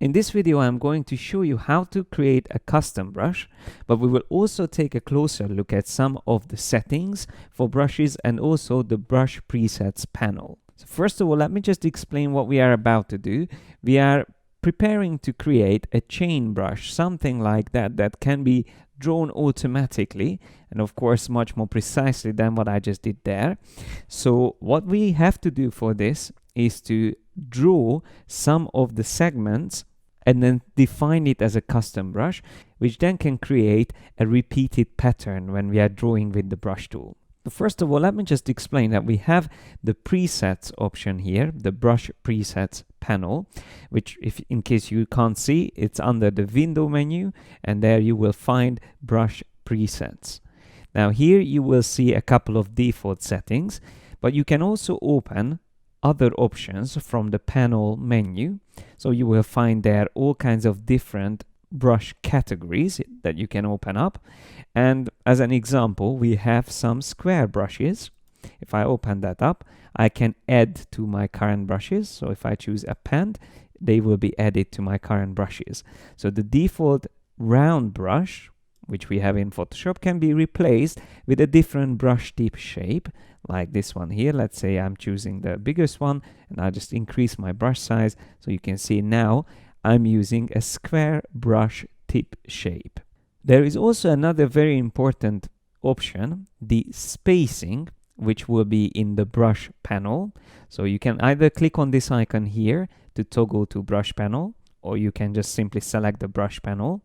In this video, I'm going to show you how to create a custom brush, but we will also take a closer look at some of the settings for brushes and also the brush presets panel. So first of all, let me just explain what we are about to do. We are preparing to create a chain brush, something like that, that can be drawn automatically and of course much more precisely than what I just did there. So what we have to do for this is to draw some of the segments and then define it as a custom brush, which then can create a repeated pattern when we are drawing with the brush tool. So first of all, let me just explain that we have the presets option here, the brush presets panel, which, if in case you can't see, it's under the window menu, and there you will find brush presets. Now here you will see a couple of default settings, but you can also open other options from the panel menu. So you will find there all kinds of different brush categories that you can open up. And as an example, we have some square brushes. If I open that up, I can add to my current brushes. So if I choose append, they will be added to my current brushes. So the default round brush, which we have in Photoshop, can be replaced with a different brush tip shape, like this one here. Let's say I'm choosing the biggest one, and I'll just increase my brush size. So you can see now I'm using a square brush tip shape. There is also another very important option, the spacing, which will be in the brush panel. So you can either click on this icon here to toggle to brush panel, or you can just simply select the brush panel.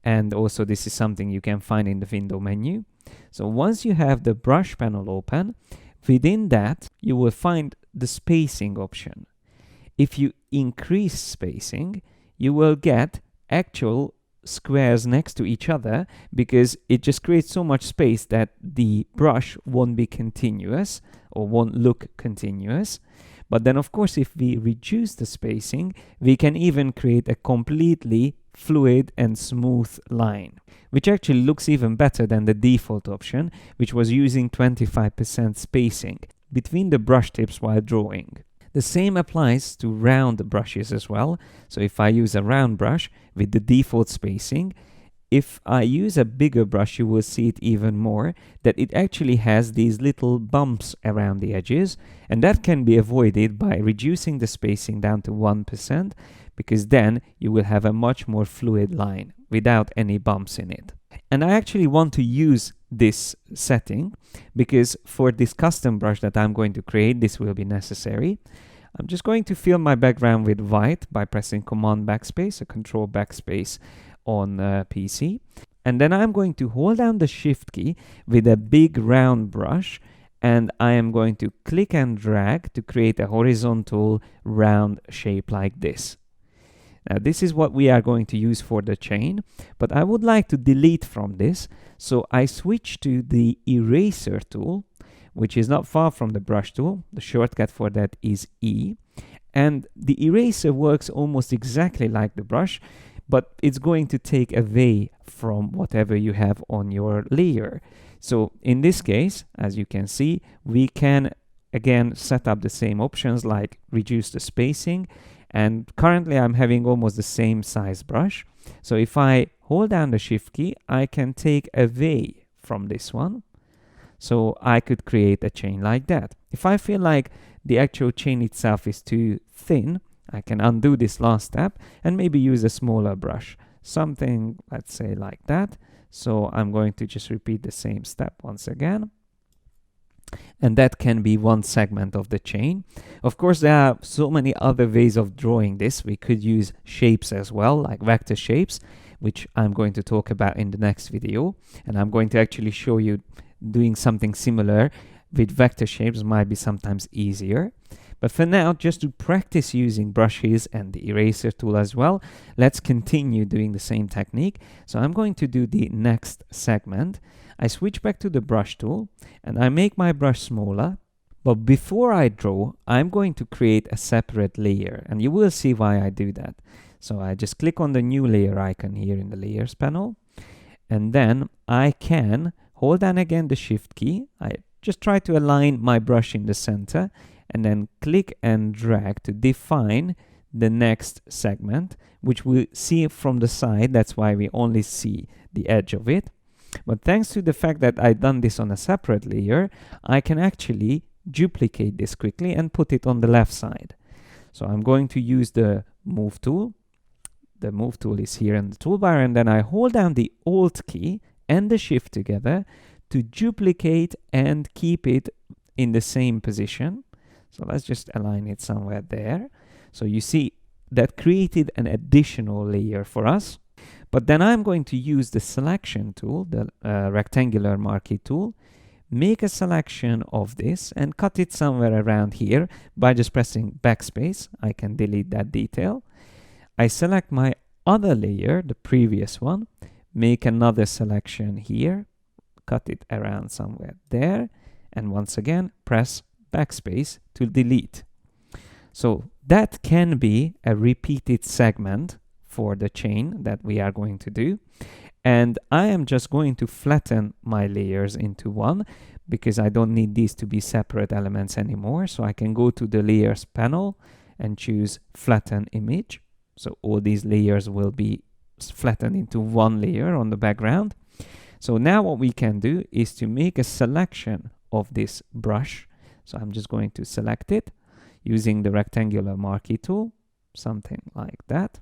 And also this is something you can find in the window menu. So once you have the brush panel open, within that you will find the spacing option. If you increase spacing, you will get actual squares next to each other, because it just creates so much space that the brush won't be continuous or won't look continuous. But then of course, if we reduce the spacing, we can even create a completely fluid and smooth line, which actually looks even better than the default option, which was using 25% spacing between the brush tips while drawing. The same applies to round brushes as well. So if I use a round brush with the default spacing, if I use a bigger brush, you will see it even more, that it actually has these little bumps around the edges, and that can be avoided by reducing the spacing down to 1%, because then you will have a much more fluid line without any bumps in it. And I actually want to use this setting because for this custom brush that I'm going to create, this will be necessary. I'm just going to fill my background with white by pressing Command Backspace or Control Backspace on PC. And then I'm going to hold down the Shift key with a big round brush, and I am going to click and drag to create a horizontal round shape like this. Now this is what we are going to use for the chain, but I would like to delete from this. So I switch to the eraser tool, which is not far from the brush tool. The shortcut for that is E. And the eraser works almost exactly like the brush, but it's going to take away from whatever you have on your layer. So in this case, as you can see, we can again set up the same options like reduce the spacing. And currently I'm having almost the same size brush. So if I hold down the Shift key, I can take away from this one. So I could create a chain like that. If I feel like the actual chain itself is too thin, I can undo this last step and maybe use a smaller brush. Something, let's say like that. So I'm going to just repeat the same step once again. And that can be one segment of the chain. Of course, there are so many other ways of drawing this. We could use shapes as well, like vector shapes, which I'm going to talk about in the next video. And I'm going to actually show you doing something similar with vector shapes might be sometimes easier. But for now, just to practice using brushes and the eraser tool as well, let's continue doing the same technique. So I'm going to do the next segment. I switch back to the brush tool and I make my brush smaller. But before I draw, I'm going to create a separate layer, and you will see why I do that. So I just click on the new layer icon here in the layers panel, and then I can hold down again the Shift key. I just try to align my brush in the center and then click and drag to define the next segment, which we see from the side. That's why we only see the edge of it. But thanks to the fact that I've done this on a separate layer, I can actually duplicate this quickly and put it on the left side. So I'm going to use the move tool. The move tool is here in the toolbar, and then I hold down the Alt key and the Shift together to duplicate and keep it in the same position. So let's just align it somewhere there. So you see that created an additional layer for us. But then I'm going to use the selection tool, the rectangular marquee tool, make a selection of this and cut it somewhere around here by just pressing backspace. I can delete that detail. I select my other layer, the previous one, make another selection here, cut it around somewhere there, and once again press backspace to delete. So that can be a repeated segment for the chain that we are going to do. And I am just going to flatten my layers into one because I don't need these to be separate elements anymore. So I can go to the layers panel and choose flatten image. So all these layers will be flattened into one layer on the background. So now what we can do is to make a selection of this brush. So I'm just going to select it using the rectangular marquee tool, something like that.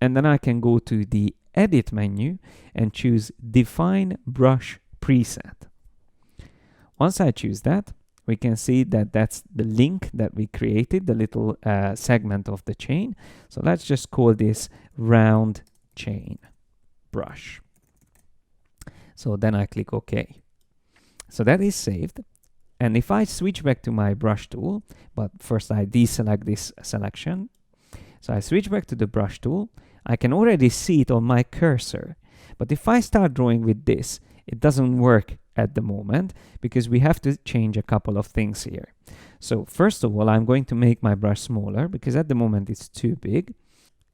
And then I can go to the edit menu and choose define brush preset. Once I choose that, we can see that that's the link that we created, the little segment of the chain. So let's just call this round chain brush. So then I click OK. So that is saved. And if I switch back to my brush tool, but first I deselect this selection. So I switch back to the brush tool. I can already see it on my cursor. But if I start drawing with this, it doesn't work at the moment because we have to change a couple of things here. So first of all, I'm going to make my brush smaller because at the moment it's too big.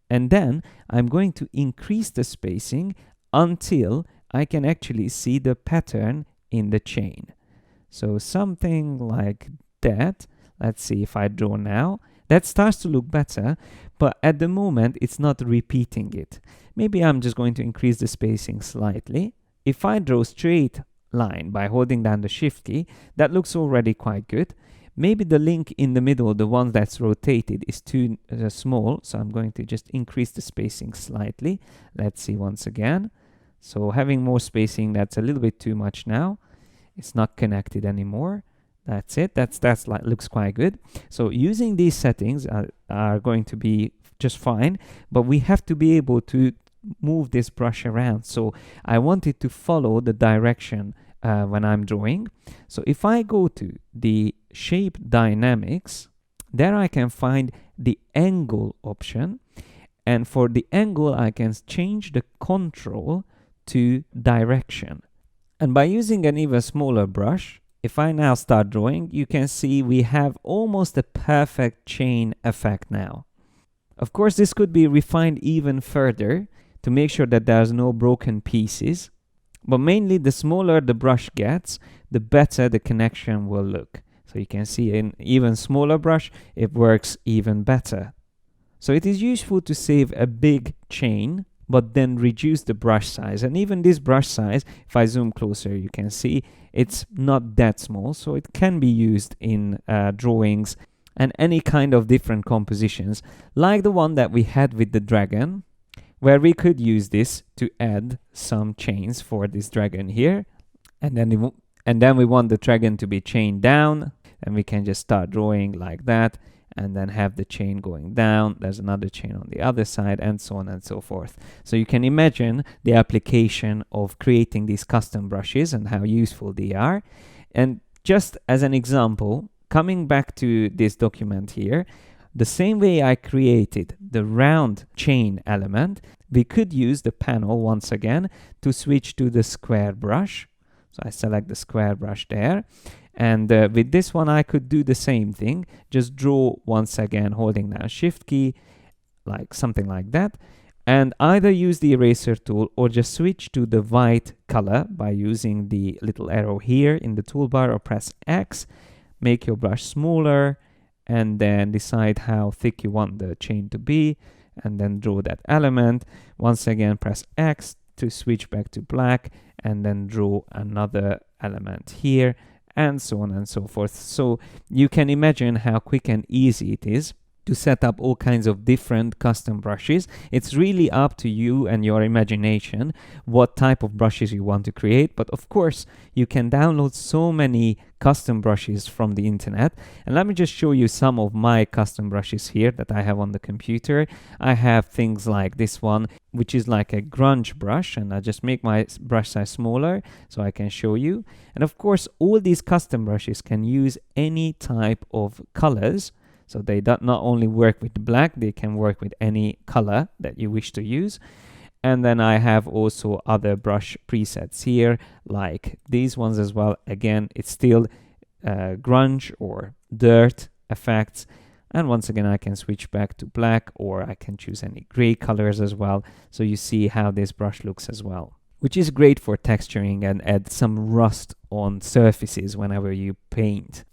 And then I'm going to increase the spacing until I can actually see the pattern in the chain. So something like that. Let's see if I draw now. That starts to look better, but at the moment it's not repeating it. Maybe I'm just going to increase the spacing slightly. If I draw straight line by holding down the Shift key, that looks already quite good. Maybe the link in the middle, the one that's rotated, is too small, so I'm going to just increase the spacing slightly. Let's see once again. So having more spacing, that's a little bit too much now. It's not connected anymore. That's it. That's like looks quite good. So using these settings are going to be just fine, but we have to be able to move this brush around. So I want it to follow the direction when I'm drawing. So if I go to the shape dynamics, there I can find the angle option. And for the angle, I can change the control to direction. And by using an even smaller brush, if I now start drawing, you can see we have almost a perfect chain effect now. Of course, this could be refined even further to make sure that there's no broken pieces. But mainly, the smaller the brush gets, the better the connection will look. So you can see in even smaller brush, it works even better. So it is useful to save a big chain, but then reduce the brush size. And even this brush size, if I zoom closer, you can see it's not that small. So it can be used in drawings and any kind of different compositions, like the one that we had with the dragon, where we could use this to add some chains for this dragon here. And then we want the dragon to be chained down, and we can just start drawing like that, and then have the chain going down. There's another chain on the other side, and so on and so forth. So you can imagine the application of creating these custom brushes and how useful they are. And just as an example, coming back to this document here, the same way I created the round chain element, we could use the panel once again to switch to the square brush. So I select the square brush there. And with this one, I could do the same thing. Just draw once again, holding down Shift key, like something like that. And either use the eraser tool or just switch to the white color by using the little arrow here in the toolbar, or press X. Make your brush smaller and then decide how thick you want the chain to be, and then draw that element. Once again, press X to switch back to black, and then draw another element here, and so on and so forth. So you can imagine how quick and easy it is to set up all kinds of different custom brushes. It's really up to you and your imagination what type of brushes you want to create. But of course, you can download so many custom brushes from the internet. And let me just show you some of my custom brushes here that I have on the computer. I have things like this one, which is like a grunge brush, and I just make my brush size smaller so I can show you. And of course, all these custom brushes can use any type of colors. So they not only work with black, they can work with any color that you wish to use. And then I have also other brush presets here, like these ones as well. Again, it's still grunge or dirt effects. And once again, I can switch back to black, or I can choose any gray colors as well. So you see how this brush looks as well, which is great for texturing and add some rust on surfaces whenever you paint.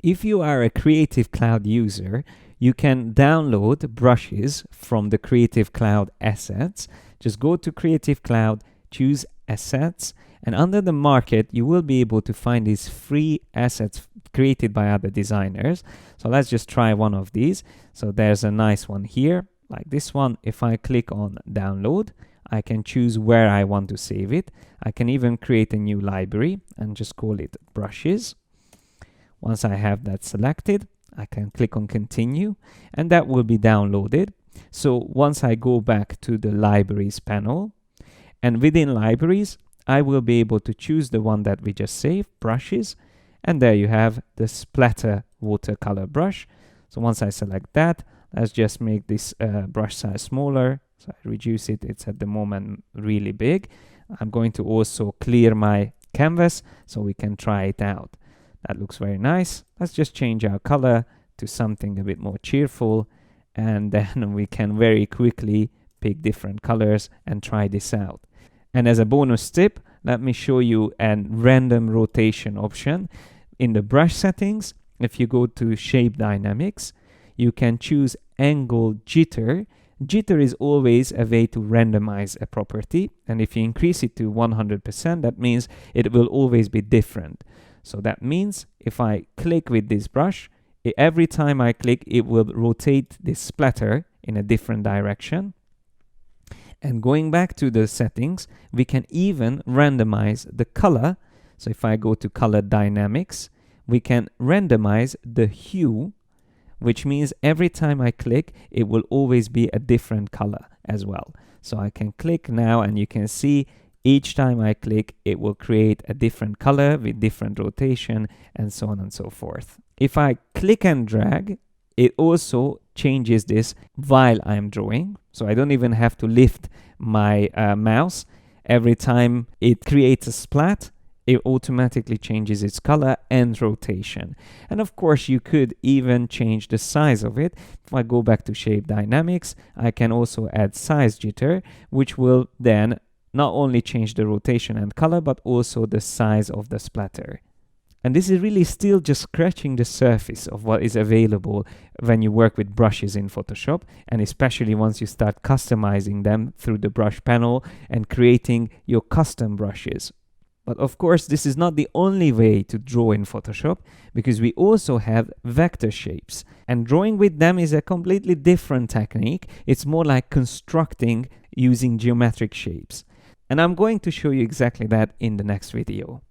If you are a Creative Cloud user, you can download brushes from the Creative Cloud assets. Just go to Creative Cloud, choose Assets, and under the Market, you will be able to find these free assets created by other designers. So let's just try one of these. So there's a nice one here, like this one. If I click on Download, I can choose where I want to save it. I can even create a new library and just call it Brushes. Once I have that selected, I can click on Continue, and that will be downloaded. So once I go back to the Libraries panel, and within Libraries, I will be able to choose the one that we just saved, Brushes, and there you have the Splatter watercolor brush. So once I select that, let's just make this brush size smaller. So I reduce it, it's at the moment really big. I'm going to also clear my canvas so we can try it out. That looks very nice. Let's just change our color to something a bit more cheerful, and then we can very quickly pick different colors and try this out. And as a bonus tip, let me show you a random rotation option. In the brush settings, if you go to Shape Dynamics, you can choose Angle Jitter. Jitter is always a way to randomize a property, and if you increase it to 100%, that means it will always be different. So that means if I click with this brush, every time I click, it will rotate this splatter in a different direction. And going back to the settings, we can even randomize the color. So if I go to Color Dynamics, we can randomize the hue, which means every time I click, it will always be a different color as well. So I can click now, and you can see each time I click, it will create a different color with different rotation, and so on and so forth. If I click and drag, it also changes this while I'm drawing. So I don't even have to lift my mouse. Every time it creates a splat, it automatically changes its color and rotation. And of course, you could even change the size of it. If I go back to Shape Dynamics, I can also add Size Jitter, which will then not only change the rotation and color, but also the size of the splatter. And this is really still just scratching the surface of what is available when you work with brushes in Photoshop, and especially once you start customizing them through the brush panel and creating your custom brushes. But of course, this is not the only way to draw in Photoshop, because we also have vector shapes. And drawing with them is a completely different technique. It's more like constructing using geometric shapes. And I'm going to show you exactly that in the next video.